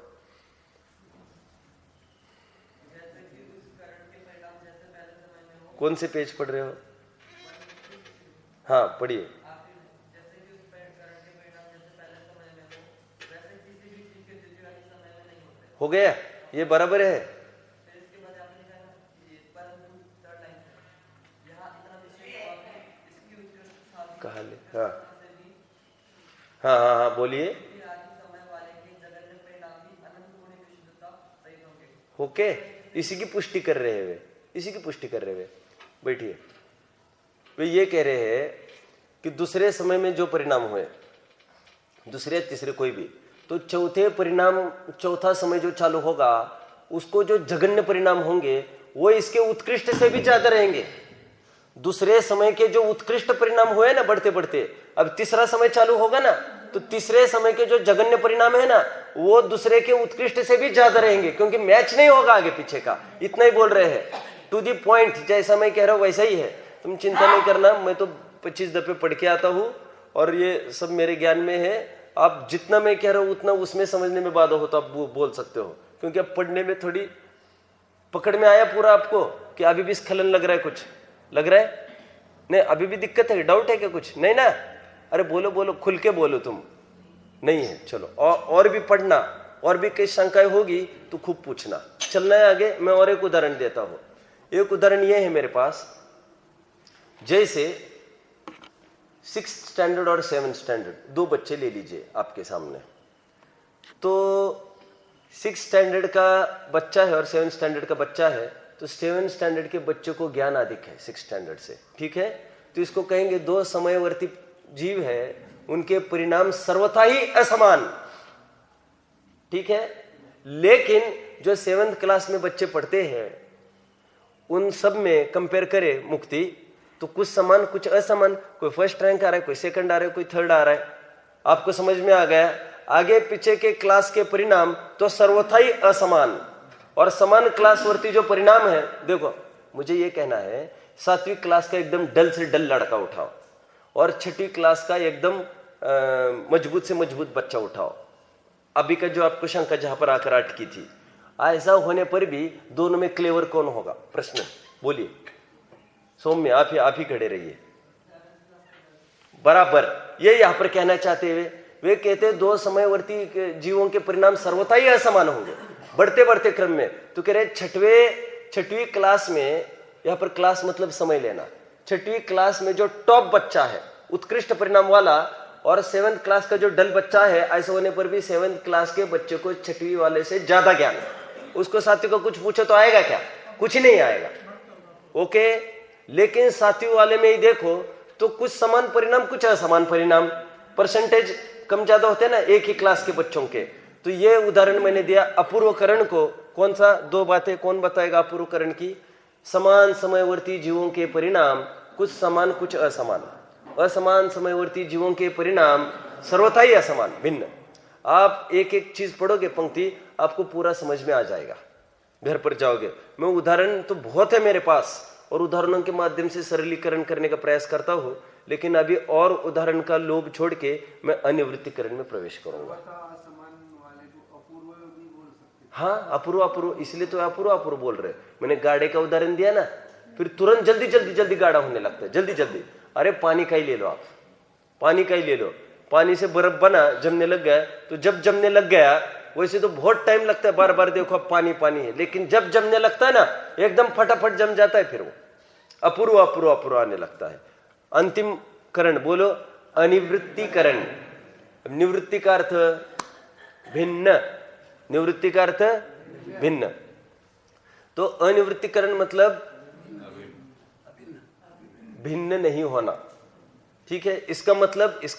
कौन से पेज पढ़ रहे हो? हाँ, पढ़िए। हो गया, ये बराबर है। कहा ले? हाँ, बोलिए। ओके, इसी की पुष्टि कर रहे हैं वे, बैठिए। वे ये कह रहे हैं कि दूसरे समय में जो परिणाम हुए, दूसरे तीसरे कोई भी, तो चौथा समय जो चालू होगा, उसको जो जघन्य परिणाम होंगे वो इसके उत्कृष्ट से भी ज्यादा रहेंगे। दूसरे समय के जो उत्कृष्ट परिणाम हुए ना बढ़ते बढ़ते, अब तीसरा समय चालू होगा ना, तो तीसरे समय के जो जघन्य परिणाम है ना, वो दूसरे के उत्कृष्ट से भी ज्यादा रहेंगे, क्योंकि मैच नहीं होगा आगे पीछे का। इतना ही बोल रहे हैं, टू दी पॉइंट, जैसा मैं कह रहा हूं वैसा ही है। तुम चिंता नहीं करना, मैं तो 25 दफे पढ़ के आता हूं और ये सब मेरे ज्ञान में है। आप जितना मैं कह रहा हूं उतना उसमें समझने में बाधा हो तो आप बोल सकते हो, क्योंकि अब पढ़ने में थोड़ी पकड़ में आया पूरा आपको, कि अभी भी स्खलन लग रहा है, कुछ लग रहा है? नहीं, अभी भी दिक्कत है, डाउट है क्या कुछ? नहीं ना? अरे बोलो, खुल के बोलो। तुम नहीं है, चलो और भी पढ़ना, और भी कई शंकाएं होगी तो खूब पूछना। चलना है आगे, मैं और एक उदाहरण देता हूं। एक उदाहरण यह है मेरे पास, जैसे 6th स्टैंडर्ड और 7th स्टैंडर्ड दो बच्चे ले लीजिए आपके सामने। तो 6th स्टैंडर्ड का बच्चा है और 7th स्टैंडर्ड का बच्चा है, तो 7th स्टैंडर्ड के बच्चों को ज्ञान अधिक है 6th स्टैंडर्ड से, ठीक है। तो इसको कहेंगे दो समयवर्ती जीव है, उनके परिणाम सर्वथा ही असमान, ठीक है। लेकिन जो 7th क्लास में बच्चे पढ़ते हैं उन सब में कंपेयर करें मुक्ति, तो कुछ समान कुछ असमान, कोई फर्स्ट रैंक आ रहा है, कोई सेकंड आ रहा है, कोई थर्ड आ रहा है। आपको समझ में आ गया? आगे पीछे के क्लास के परिणाम तो सर्वथा ही असमान, और समान क्लासवर्ती जो परिणाम है, देखो मुझे ये कहना है 7वीं क्लास का एकदम डल से डल लड़का उठाओ और 6वीं क्लास का एकदम मजबूत से मजबूत बच्चा उठाओ। अभी का जो आपको शंका जहां पर आकर अटकी थी, ऐसा होने पर भी दोनों में क्लेवर कौन होगा? प्रश्न बोलिए। सौम्य आप ही खड़े रहिए। बराबर ये यहां पर कहना चाहते हुए वे कहते हैं दो समयवर्ती जीवों के परिणाम सर्वथा ही असमान होंगे बढ़ते बढ़ते क्रम में। तो कह रहे 6वीं क्लास में, यहां पर क्लास मतलब समय लेना, 6वीं क्लास में जो टॉप बच्चा है उत्कृष्ट परिणाम वाला, और 7th क्लास का जो डल बच्चा है, ऐसा होने पर भी 7th क्लास के बच्चे को 6वीं वाले से ज्यादा ज्ञान है। उसको 7वीं को कुछ पूछो तो आएगा क्या? कुछ नहीं आएगा, ओके। लेकिन 7वीं वाले में ही देखो तो कुछ समान परिणाम कुछ असमान परिणाम, परसेंटेज कम ज्यादा होते हैं ना एक ही क्लास के बच्चों के। तो ये उदाहरण मैंने दिया अपूर्वकरण को। कौन सा? दो बातें कौन बताएगा अपूर्वकरण की? समान समयवर्ती जीवों के परिणाम कुछ समान कुछ असमान, असमान समयवर्ती जीवों के परिणाम सर्वथा ही असमान भिन्न। आप एक एक चीज पढ़ोगे पंक्ति, आपको पूरा समझ में आ जाएगा। घर पर जाओगे, मैं उदाहरण तो बहुत है मेरे पास और उदाहरणों के माध्यम से सरलीकरण करने का प्रयास करता हूं, लेकिन अभी और उदाहरण का लोभ छोड़ के मैं अनिवृत्तिकरण में प्रवेश करूंगा। हाँ, अपूर्व, इसलिए तो अपूर्व बोल रहे। मैंने गाड़े का उदाहरण दिया ना, फिर तुरंत जल्दी गाढ़ा होने लगता है, जल्दी। अरे पानी का ही ले लो आप, पानी का ही ले लो। पानी से बर्फ बना, जमने लग गया, तो जब जमने लग गया वैसे तो बहुत टाइम लगता है, बार बार देखो अब पानी है, लेकिन जब जमने लगता है ना एकदम फटाफट जम जाता है, फिर वो अपूर्व आने लगता है। अंतिम करण बोलो, अनिवृत्तिकरण। निवृत्ति का अर्थ भिन्न, निवृत्ति का अर्थ भिन्न। तो अनिवृत्तिकरण मतलब भिन्न नहीं होना, ठीक है। इसका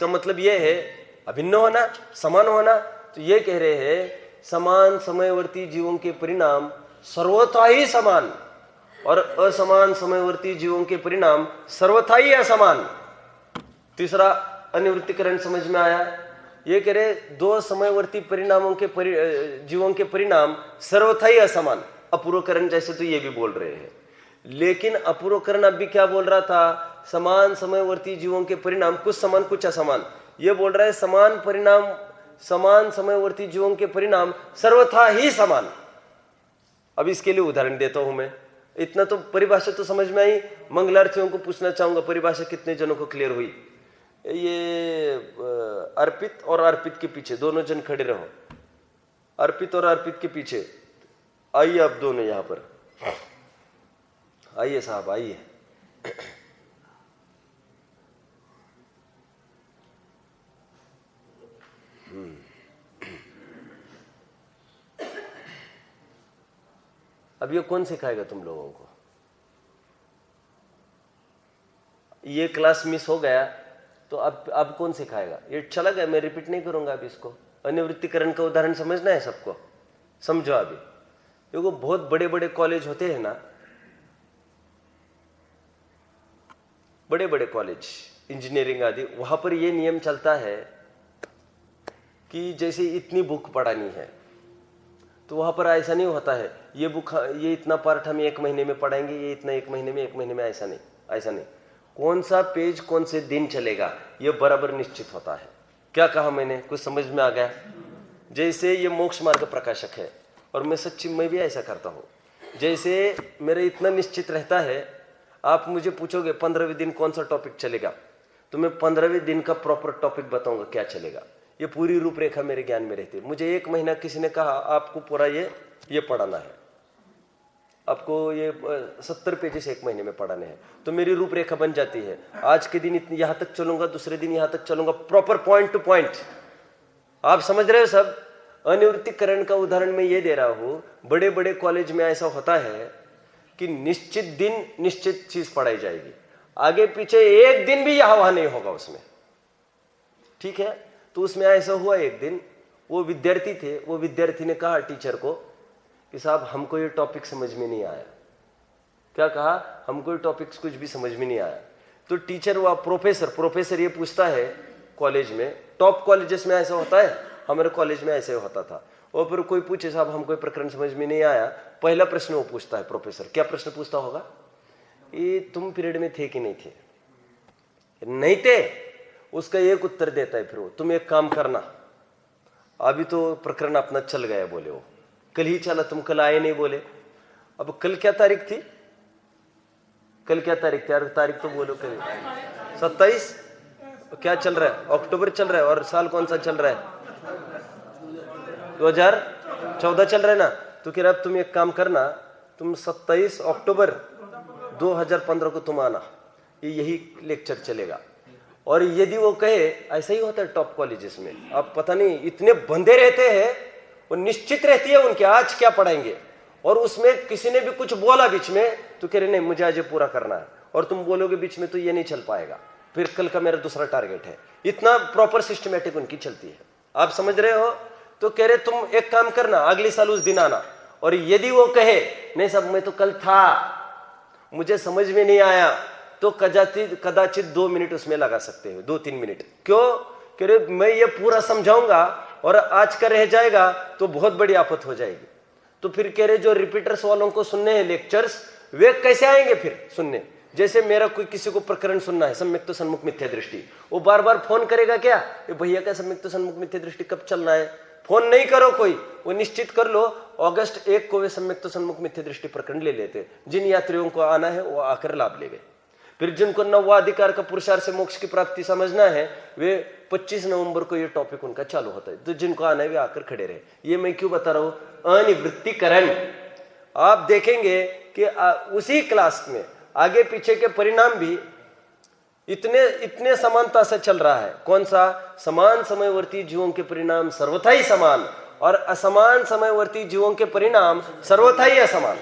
मतलब यह है अभिन्न होना, समान होना। तो ये कह रहे हैं समान समयवर्ती जीवों के परिणाम सर्वथा ही समान और असमान समयवर्ती जीवों के परिणाम सर्वथा ही असमान। तीसरा अनिवृत्तिकरण समझ में आया। ये कह रहे दो समयवर्ती परिणामों के जीवों के परिणाम सर्वथा ही असमान। अपूर्वकरण जैसे तो ये भी बोल रहे हैं, लेकिन अपूर्वकरण अभी क्या बोल रहा था? समान समयवर्ती जीवों के परिणाम कुछ समान कुछ असमान। ये बोल रहा है समान परिणाम, समान समयवर्ती जीवों के परिणाम सर्वथा ही समान। अब इसके लिए उदाहरण देता हूं मैं। इतना तो परिभाषा तो समझ में आई। मंगलार्थियों को पूछना चाहूंगा परिभाषा कितने जनों को क्लियर हुई? ये अर्पित और अर्पित के पीछे दोनों जन खड़े रहो, अर्पित और अर्पित के पीछे आइए आप दोनों यहां पर आइए साहब, आइए। अब ये कौन सिखाएगा तुम लोगों को? ये क्लास मिस हो गया तो अब कौन सिखाएगा? ये चला गया, मैं रिपीट नहीं करूंगा अब इसको। अनिवृत्तिकरण का उदाहरण समझना है सबको, समझो। अभी देखो बहुत बड़े बड़े कॉलेज होते हैं ना, बड़े बड़े कॉलेज इंजीनियरिंग आदि, वहां पर यह नियम चलता है कि जैसे इतनी बुक पढ़ानी है, तो वहां पर ऐसा नहीं होता है ये बुक, ये इतना पार्ट हम 1 महीने में पढ़ाएंगे, ये इतना 1 महीने में, ऐसा नहीं। कौन सा पेज कौन से दिन चलेगा ये बराबर निश्चित होता है। क्या कहा मैंने? कुछ समझ में आ गया? जैसे ये मोक्ष मार्ग प्रकाशक है और मैं भी ऐसा करता हूं। जैसे मेरा इतना निश्चित रहता है, आप मुझे पूछोगे 15वें दिन कौन सा टॉपिक चलेगा, तो मैं 15वें दिन का प्रॉपर टॉपिक बताऊंगा क्या चलेगा। ये पूरी रूपरेखा मेरे ज्ञान में रहती है। मुझे 1 महीना किसी ने कहा आपको पूरा ये पढ़ाना है, आपको ये 70 पेजेस एक महीने में पढ़ाने हैं, तो मेरी रूपरेखा बन जाती है। आज के दिन यहां तक चलूंगा, दूसरे दिन यहां तक चलूंगा, प्रॉपर पॉइंट टू पॉइंट। आप समझ रहे हो सब? अनिवृत्तीकरण का उदाहरण मैं ये दे रहा हूं। बड़े बड़े कॉलेज में ऐसा होता है कि निश्चित दिन निश्चित चीज पढ़ाई जाएगी, आगे पीछे एक दिन भी यहां वहां नहीं होगा उसमें, ठीक है। तो उसमें ऐसा हुआ, एक दिन वो विद्यार्थी थे, वो विद्यार्थी ने कहा टीचर को कि साहब हमको ये टॉपिक समझ में नहीं आया। क्या कहा? हमको ये टॉपिक्स कुछ भी समझ में नहीं आया। तो टीचर व प्रोफेसर ये पूछता है कॉलेज में, टॉप कॉलेजेस में ऐसा होता है, हमारे कॉलेज में ऐसे होता था। और फिर कोई पूछे साहब हमको ये प्रकरण समझ में नहीं आया, पहला प्रश्न वो पूछता है प्रोफेसर। क्या प्रश्न पूछता होगा? ये तुम पीरियड में थे कि नहीं थे? नहीं थे। उसका एक उत्तर देता है फिर वो, तुम एक काम करना, अभी तो प्रकरण अपना चल गया, बोले वो कल ही चला, तुम कल आए नहीं बोले। अब कल क्या तारीख थी? कल क्या तारीख थी यार? तारीख तो बोलो। कल 27, क्या चल रहा है? अक्टूबर चल रहा है, और साल कौन सा चल रहा है? 2014 चल रहा है ना। तो कह रहा तुम एक काम करना, तुम 27 अक्टूबर 2015 को तुम आना, यही लेक्चर चलेगा। और यदि वो कहे, ऐसा ही होता है टॉप कॉलेजेस में, आप पता नहीं इतने बंधे रहते हैं, वो निश्चित रहती है उनके आज क्या पढ़ाएंगे, और उसमें किसी ने भी कुछ बोला बीच में तो कह रहे नहीं मुझे आज ये पूरा करना है, और तुम बोलोगे बीच में तो ये नहीं चल पाएगा, फिर कल का मेरा दूसरा टारगेट है। इतना प्रॉपर सिस्टमेटिक उनकी चलती है, आप समझ रहे हो? तो कह रहे तुम एक काम करना, अगले साल उस दिन आना। और यदि वो कहे नहीं साहब मैं तो कल था, मुझे समझ में नहीं आया, तो कदाचित 2 मिनट उसमें लगा सकते हो, 2-3 मिनट। क्यों? कह रहे मैं ये पूरा समझाऊंगा और आज का रह जाएगा तो बहुत बड़ी आफत हो जाएगी। तो फिर कह रहे जो रिपीटर्स वालों को सुनने हैं लेक्चर्स, वे कैसे आएंगे फिर सुनने? जैसे मेरा कोई किसी को प्रकरण सुनना है, सम्यक्त सन्मुख मिथ्या दृष्टि, वो बार बार फोन करेगा क्या, ये भैया का सम्यक्त सन्मुख मिथ्या दृष्टि कब चलना है? फोन नहीं करो कोई, वो निश्चित कर लो अगस्त 1 को वे सम्यक्त सन्मुख मिथ्या दृष्टि प्रकरण ले लेते। जिन यात्रियों को आना है वो आकर लाभ लेंगे। फिर जिनको नौवा अधिकार का पुरुषार्थ से मोक्ष की प्राप्ति समझना है, वे 25 नवंबर को ये टॉपिक उनका चालू होता है। तो जिनको आना है वे आकर खड़े रहे। ये मैं क्यों बता रहा हूं? अनिवृत्तीकरण। आप देखेंगे कि उसी क्लास में आगे पीछे के परिणाम भी इतने समानता से चल रहा है। कौन सा? समान समयवर्ती जीवों के परिणाम सर्वथा ही समान, और असमान समयवर्ती जीवों के परिणाम सर्वथा ही असमान।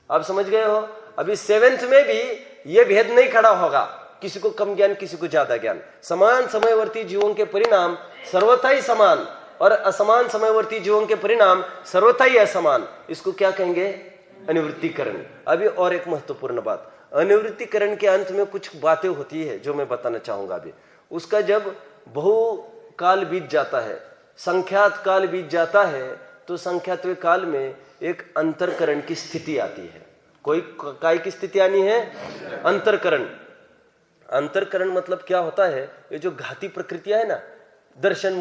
आप समझ गए हो? अभी 7th में भी यह भेद नहीं खड़ा होगा, किसी को कम ज्ञान किसी को ज्यादा ज्ञान। समान समयवर्ती जीवों के परिणाम सर्वथा ही समान, और असमान समयवर्ती जीवों के परिणाम सर्वथा ही असमान। इसको क्या कहेंगे? अनिवृत्तीकरण। अभी और एक महत्वपूर्ण बात, अनिवृत्तीकरण के अंत में कुछ बातें होती है जो मैं बताना चाहूंगा अभी। उसका जब बहुकाल बीत जाता है, संख्यात काल बीत जाता है, तो संख्यात्व काल में एक अंतरकरण की स्थिति आती है। कोई काय की स्थिति आनी है? अंतरकरण। अंतरकरण मतलब क्या होता है? ये जो घाती प्रकृतियां है ना, दर्शन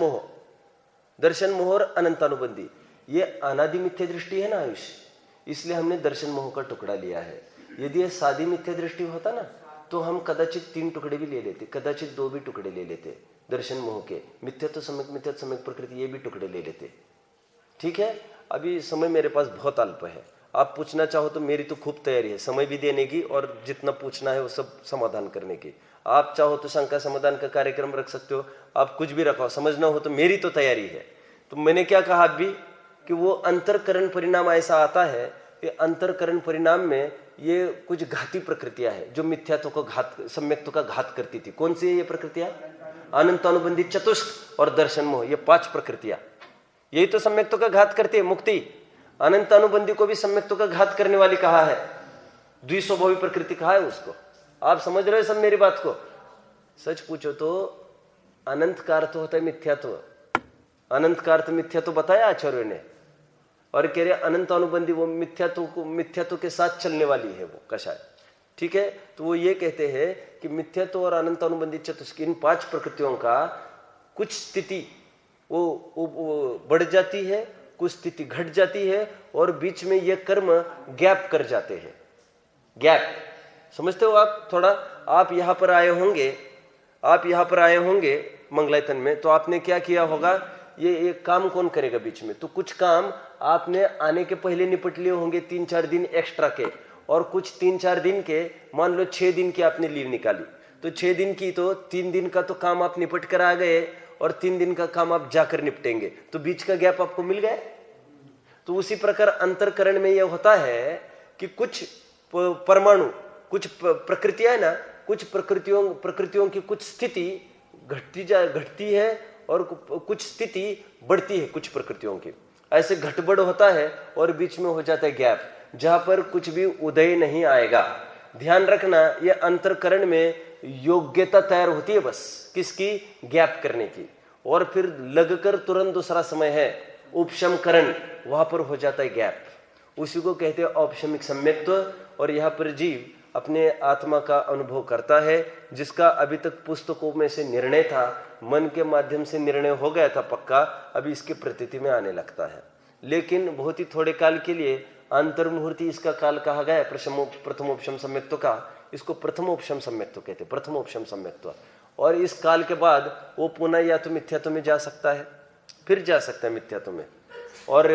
मोह और अनंतानुबंधी, ये अनादि मिथ्या दृष्टि है ना आयुष, इसलिए हमने दर्शन मोह का टुकड़ा लिया है। यदि ये सादी मिथ्या दृष्टि होता ना, तो हम कदाचित 3 टुकड़े भी ले लेते, कदाचित 2 भी टुकड़े ले लेते दर्शन मोह के। मिथ्या तो सम्यक प्रकृति, ये भी टुकड़े ले लेते। ठीक है, अभी समय मेरे पास बहुत अल्प है। आप पूछना चाहो तो मेरी तो खूब तैयारी है, समय भी देने की और जितना पूछना है वो सब समाधान करने की। आप चाहो तो शंका समाधान का कार्यक्रम रख सकते हो, आप कुछ भी रखो, समझना हो तो मेरी तो तैयारी है। तो मैंने क्या कहा अभी कि वो अंतरकरण परिणाम ऐसा आता है कि अंतरकरण परिणाम में ये कुछ घाती प्रकृतियां है जो मिथ्यात्व को सम्यक्त्व का घात करती थी। कौन सी है ये प्रकृतियां? अनंतानुबंधी चतुष्क और दर्शन मोह, ये 5 प्रकृतियां, यही तो सम्यक्त्व का घात करती है। मुक्ति अनंतानुबंधी को भी सम्यक्त्व का घात करने वाली कहा है, द्विस्वभावी प्रकृति कहा है उसको। आप समझ रहे हो सब मेरी बात को? सच पूछो तो अनंत का अर्थ होता है मिथ्यात्व। अनंत का अर्थ मिथ्यात्व बताया आचार्यों ने, और कह रहे अनंत अनुबंधी वो मिथ्यात्व के साथ चलने वाली है वो कषाय। ठीक है, तो वो ये कहते हैं कि मिथ्यात्व और अनंत अनुबंधी चतुष्क, इन 5 प्रकृतियों का कुछ स्थिति वो बढ़ जाती है, कुछ स्थिति घट जाती है, और बीच में ये कर्म गैप कर जाते हैं। गैप समझते हो आप? थोड़ा आप यहां पर आए होंगे मंगलायतन में, तो आपने क्या किया होगा, ये काम कौन करेगा बीच में? तो कुछ काम आपने आने के पहले निपट लिए होंगे 3-4 दिन एक्स्ट्रा के, और कुछ 3-4 दिन के, मान लो 6 दिन की आपने लीव निकाली, तो 6 दिन की तो 3 दिन का तो काम आप निपट कर आ गए और 3 दिन का काम आप जाकर निपटेंगे, तो बीच का गैप आपको मिल गया। तो उसी प्रकार अंतरकरण में यह होता है कि कुछ परमाणु, कुछ प्रकृतियां है ना, कुछ प्रकृतियों की कुछ स्थिति घटती है और कुछ स्थिति बढ़ती है कुछ प्रकृतियों की। ऐसे घटबढ़ होता है और बीच में हो जाता है गैप, जहां पर कुछ भी उदय नहीं आएगा। ध्यान रखना, यह अंतरकरण में योग्यता तैयार होती है बस किसकी, गैप करने की, और फिर लगकर तुरंत दूसरा समय है उपशमकरण, वहां पर हो जाता है गैप। उसी को कहते हैं औपशमिक सम्यक्त्व। और यहाँ पर जीव अपने आत्मा का अनुभव करता है, जिसका अभी तक पुस्तकों में से निर्णय था, मन के माध्यम से निर्णय हो गया था पक्का, अभी इसकी प्रतीति में आने लगता है। लेकिन बहुत ही थोड़े काल के लिए अंतर्मुहूर्ति इसका काल कहा गया है प्रथमोपशम सम्यक्त्व का, इसको प्रथमोपशम सम्यक्त्व कहते हैं, प्रथमोपशम सम्यक्त्व। और इस काल के बाद वो पुनः या तो मिथ्यात्व में जा सकता है, फिर जा सकता है मिथ्यात्व में, और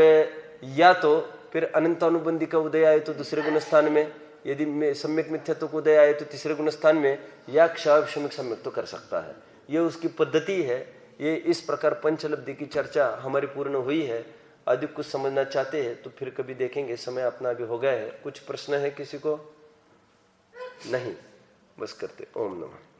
या तो फिर अनंतानुबंधी का उदय आए तो दूसरे गुणस्थान में, यदि सम्यक मिथ्यात्व को उदय आए तो तीसरे गुणस्थान में, या क्षावशमिक सम्यक्त्व कर सकता है। ये उसकी पद्धति है। ये इस प्रकार पंचलब्धि की चर्चा हमारी पूर्ण हुई है। अधिक कुछ समझना चाहते हैं तो फिर कभी देखेंगे, समय अपना अभी हो गया है। कुछ प्रश्न है किसी को? नहीं, बस करते। ओम नमः।